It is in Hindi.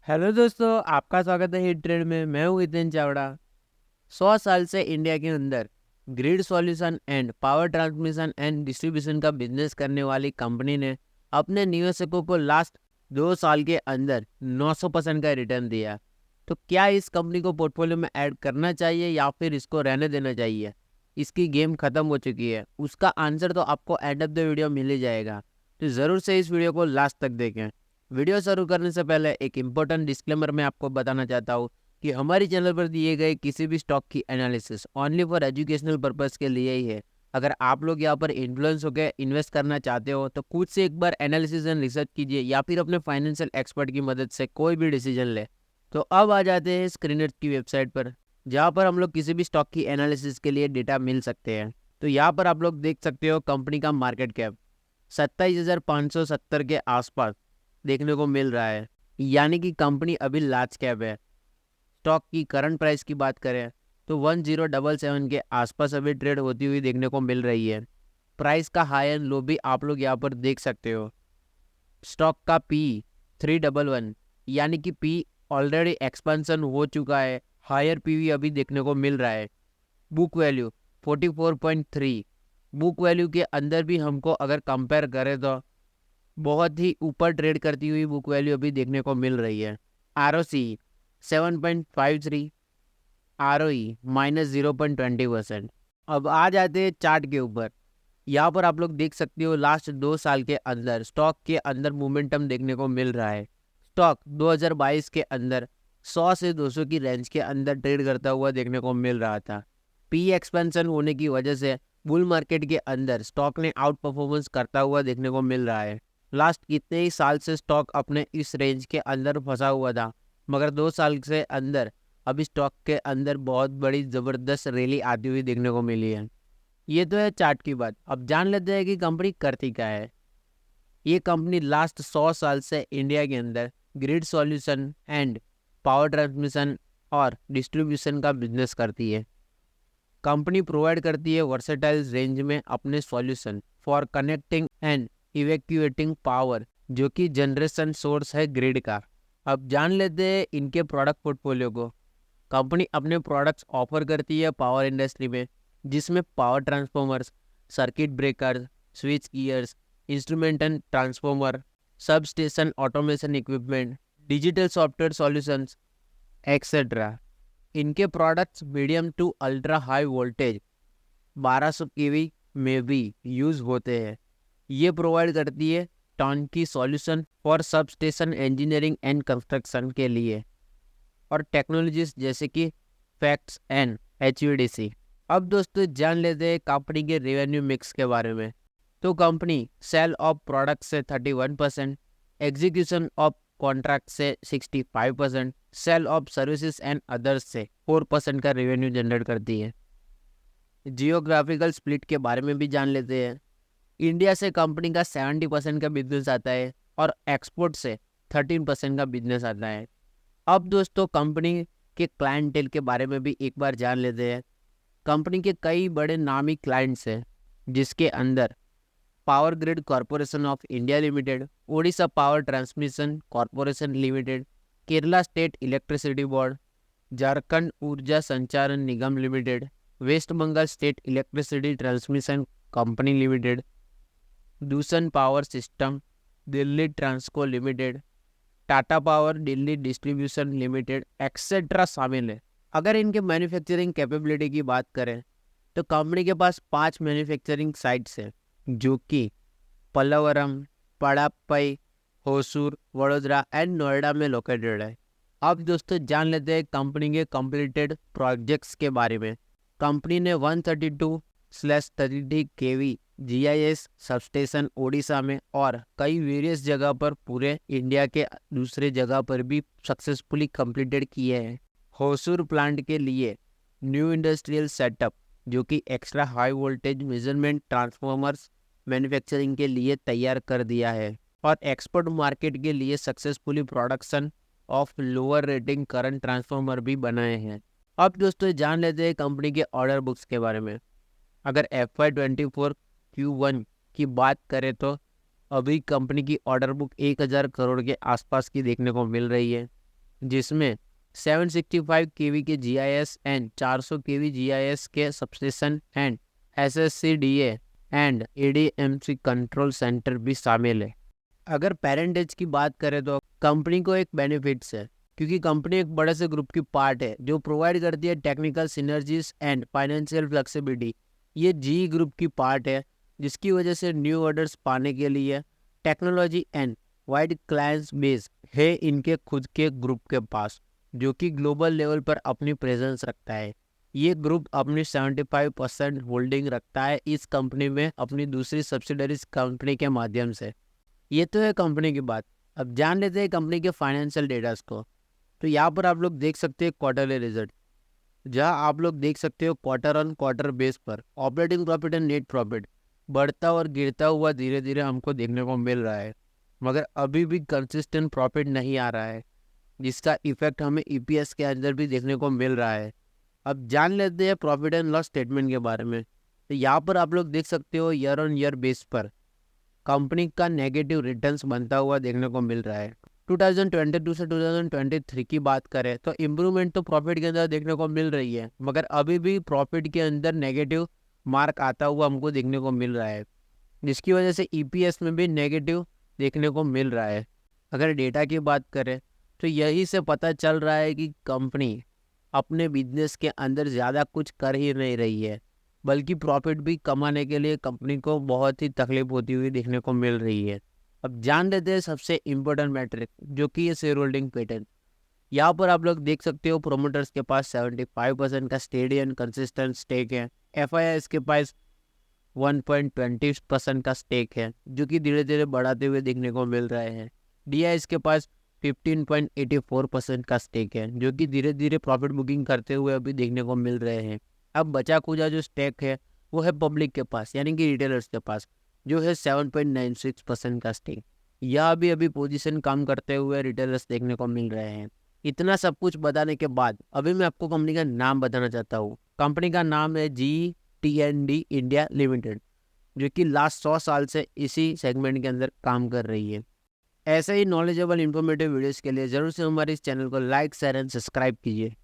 हेलो दोस्तों, आपका स्वागत है हिट ट्रेड में। मैं हूँ हितेन चावड़ा। 100 साल से इंडिया के अंदर grid solution and power transmission and distribution का बिजनेस करने वाली कंपनी ने अपने निवेशकों को लास्ट 2 साल के अंदर 900% का रिटर्न दिया। तो क्या इस कंपनी को पोर्टफोलियो में ऐड करना चाहिए या फिर इसको रहने देना चाहिए? इसकी गेम खत्म हो चुकी है, उसका आंसर तो आपको एंड ऑफ द वीडियो मिल ही जाएगा। तो ज़रूर से इस वीडियो को लास्ट तक देखें। वीडियो शुरू करने से पहले एक इम्पोर्टेंट डिस्क्लेमर मैं आपको बताना चाहता हूँ कि हमारी चैनल पर दिए गए किसी भी स्टॉक की analysis only for educational purpose के लिए ही है। अगर आप लोग यहाँ पर इन्फ्लुएंस होकर इन्वेस्ट करना चाहते हो तो खुद से एक बार एनालिसिस एंड रिसर्च कीजिए या फिर अपने फाइनेंशियल एक्सपर्ट की मदद से कोई भी डिसीजन ले। तो अब आ जाते हैं स्क्रीनर की वेबसाइट पर, जहाँ पर हम लोग किसी भी स्टॉक की एनालिसिस के लिए डेटा मिल सकते हैं। तो यहाँ पर आप लोग देख सकते हो कंपनी का मार्केट कैप 27,570 के आसपास देखने को मिल रहा है, यानी कि कंपनी अभी लार्ज कैप है। स्टॉक की करंट प्राइस की बात करें तो 1077 के आसपास अभी ट्रेड होती हुई देखने को मिल रही है। प्राइस का हाई एंड लो भी आप लोग यहाँ पर देख सकते हो। स्टॉक का पी 311, यानी कि पी ऑलरेडी एक्सपेंशन हो चुका है। हायर पीवी अभी देखने को मिल रहा है। Book value 44.3। बुक वैल्यू के अंदर भी हमको अगर कंपेयर करें तो बहुत ही ऊपर ट्रेड करती हुई बुक वैल्यू अभी देखने को मिल रही है। ROC 7.53, ROE -0.20%। अब आ जाते हैं चार्ट के ऊपर। यहाँ पर आप लोग देख सकते हो लास्ट 2 साल के अंदर स्टॉक के अंदर मोमेंटम देखने को मिल रहा है। स्टॉक 2022 के अंदर 100 से 200 की रेंज के अंदर ट्रेड करता हुआ देखने को मिल रहा था। पी एक्सपेंशन होने की वजह से बुल मार्केट के अंदर स्टॉक ने आउट परफॉर्मेंस करता हुआ देखने को मिल रहा है। लास्ट कितने ही साल से स्टॉक अपने इस रेंज के अंदर फंसा हुआ था, मगर 2 साल से अंदर अभी स्टॉक के अंदर बहुत बड़ी ज़बरदस्त रैली आती हुई देखने को मिली है। ये तो है चार्ट की बात। अब जान लेते हैं कि कंपनी करती क्या है। ये कंपनी लास्ट 100 साल से इंडिया के अंदर grid solution and power transmission और डिस्ट्रीब्यूशन का बिजनेस करती है। कंपनी प्रोवाइड करती है वर्सेटाइल रेंज में अपने solution for connecting and evacuating power, जो कि जनरेशन सोर्स है ग्रिड का। अब जान लेते हैं इनके प्रोडक्ट पोर्टफोलियो को। कंपनी अपने प्रोडक्ट्स ऑफर करती है पावर इंडस्ट्री में, जिसमें power transformers, circuit breakers, switch gears, instrument and transformer, substation automation equipment, digital software solutions etcetera. इनके products medium to ultra high voltage 1200 kV में भी यूज होते हैं। ये प्रोवाइड करती है टर्न की solution for sub station engineering and construction के लिए और टेक्नोलॉजीज जैसे कि फैक्ट्स एंड HVDC। अब दोस्तों जान लेते हैं कंपनी के रेवेन्यू मिक्स के बारे में। तो कंपनी सेल ऑफ प्रोडक्ट से 31%, एग्जीक्यूशन ऑफ कॉन्ट्रैक्ट से 65%, sale of services and others से 4% का रेवेन्यू जनरेट करती है। जियोग्राफिकल स्प्लिट के बारे में भी जान लेते हैं। इंडिया से कंपनी का 70% का बिजनेस आता है और एक्सपोर्ट से 13% का बिजनेस आता है। अब दोस्तों कंपनी के क्लाइंटेल के बारे में भी एक बार जान लेते हैं। कंपनी के कई बड़े नामी क्लाइंट्स हैं, जिसके अंदर power grid corporation of India limited, Odisha power transmission corporation limited, Kerala state electricity board, Jharkhand Urja Sancharan Nigam limited, West Bengal state electricity transmission company limited, दूषण power system Delhi Transco limited, Tata power Delhi distribution limited etcetera शामिल है। अगर इनके मैन्युफैक्चरिंग कैपेबिलिटी की बात करें तो कंपनी के पास 5 मैन्युफैक्चरिंग साइट्स हैं, जो कि पल्लवरम, पड़ाप्पई, होसूर, वडोदरा एंड नोएडा में लोकेटेड है। अब दोस्तों जान लेते हैं कंपनी के कंप्लीटेड प्रोजेक्ट्स के बारे में। कंपनी ने 132/33 केवी GIS सबस्टेशन ओडिशा में और कई वेरियस जगह पर पूरे इंडिया के दूसरे जगह पर भी सक्सेसफुली कंप्लीटेड किए हैं। होसूर प्लांट के लिए न्यू इंडस्ट्रियल सेटअप, जो कि extra high voltage measurement transformers manufacturing के लिए तैयार कर दिया है और एक्सपोर्ट मार्केट के लिए successfully production of lower rating current transformer भी बनाए हैं। अब दोस्तों जान लेते हैं कंपनी के ऑर्डर बुक्स के बारे में। अगर FY24 Q1 की बात करें तो अभी कंपनी की ऑर्डर बुक 1000 करोड़ के आसपास की देखने को मिल रही है। जिसमें 765 केवी के जीआईएस एंड 400 केवी जीआईएस के substation and SSCDA and ADMC control centre भी शामिल है। अगर पेरेंटेज की बात करें तो कंपनी को एक बेनिफिट्स है, क्योंकि कंपनी एक बड़े से ग्रुप की पार्ट है जो प्रोवाइड करती है technical synergies and financial flexibility. ये जी ग्रुप की पार्ट है, जिसकी वजह से न्यू ऑर्डर्स पाने के लिए technology and wide clients base है इनके खुद के ग्रुप के पास, जो कि ग्लोबल लेवल पर अपनी प्रेजेंस रखता है। ये ग्रुप अपनी 75% होल्डिंग रखता है इस कंपनी में अपनी दूसरी सब्सिडरीज कंपनी के माध्यम से। ये तो है कंपनी की बात। अब जान लेते हैं कंपनी के फाइनेंशियल डेटास को। तो यहाँ पर आप लोग देख सकते हैं क्वार्टरली रिजल्ट, जहाँ आप लोग देख सकते हो क्वार्टर ऑन क्वार्टर बेस पर operating profit and net profit बढ़ता और गिरता हुआ धीरे धीरे हमको देखने को मिल रहा है, मगर अभी भी कंसिस्टेंट प्रॉफिट नहीं आ रहा है, जिसका इफेक्ट हमें ईपीएस के अंदर भी देखने को मिल रहा है। अब जान लेते हैं प्रॉफिट एंड लॉस स्टेटमेंट के बारे में। तो यहाँ पर आप लोग देख सकते हो ईयर ऑन ईयर बेस पर कंपनी का नेगेटिव रिटर्न्स बनता हुआ देखने को मिल रहा है। 2022 से 2023 की बात करें तो इम्प्रूवमेंट तो प्रॉफिट के अंदर देखने को मिल रही है, मगर अभी भी प्रॉफिट के अंदर नेगेटिव मार्क आता हुआ हमको देखने को मिल रहा है, जिसकी वजह से ईपीएस में भी नेगेटिव देखने को मिल रहा है। अगर डेटा की बात करें तो यही से पता चल रहा है कि कंपनी अपने बिजनेस के अंदर ज़्यादा कुछ कर ही नहीं रही है, बल्कि प्रॉफिट भी कमाने के लिए कंपनी को बहुत ही तकलीफ होती हुई देखने को मिल रही है। अब जान लेते हैं सबसे इम्पोर्टेंट मैट्रिक, जो कि है शेयर होल्डिंग पैटर्न। यहाँ पर आप लोग देख सकते हो प्रोमोटर्स के पास 75% का स्टेडी एंड कंसिस्टेंट स्टेक है। एफआईआई के पास 1.20% का स्टेक है, जो कि धीरे धीरे बढ़ाते हुए देखने को मिल रहे हैं। डीआईएस के पास 15.84% का स्टेक है, जो कि धीरे धीरे प्रॉफिट बुकिंग करते हुए अभी देखने को मिल रहे हैं। अब बचा खुचा जो स्टेक है वो है पब्लिक के पास, यानी कि रिटेलर्स के पास, जो है 7.96% का स्टेक। यह अभी अभी पोजीशन कम करते हुए रिटेलर्स देखने को मिल रहे हैं। इतना सब कुछ बताने के बाद अभी मैं आपको कंपनी का नाम बताना चाहता हूँ। कंपनी का नाम है GT&D इंडिया लिमिटेड, जो कि लास्ट 100 साल से इसी सेगमेंट के अंदर काम कर रही है। ऐसे ही नॉलेजेबल इन्फॉर्मेटिव वीडियोस के लिए जरूर से हमारे इस चैनल को लाइक शेयर एंड सब्सक्राइब कीजिए।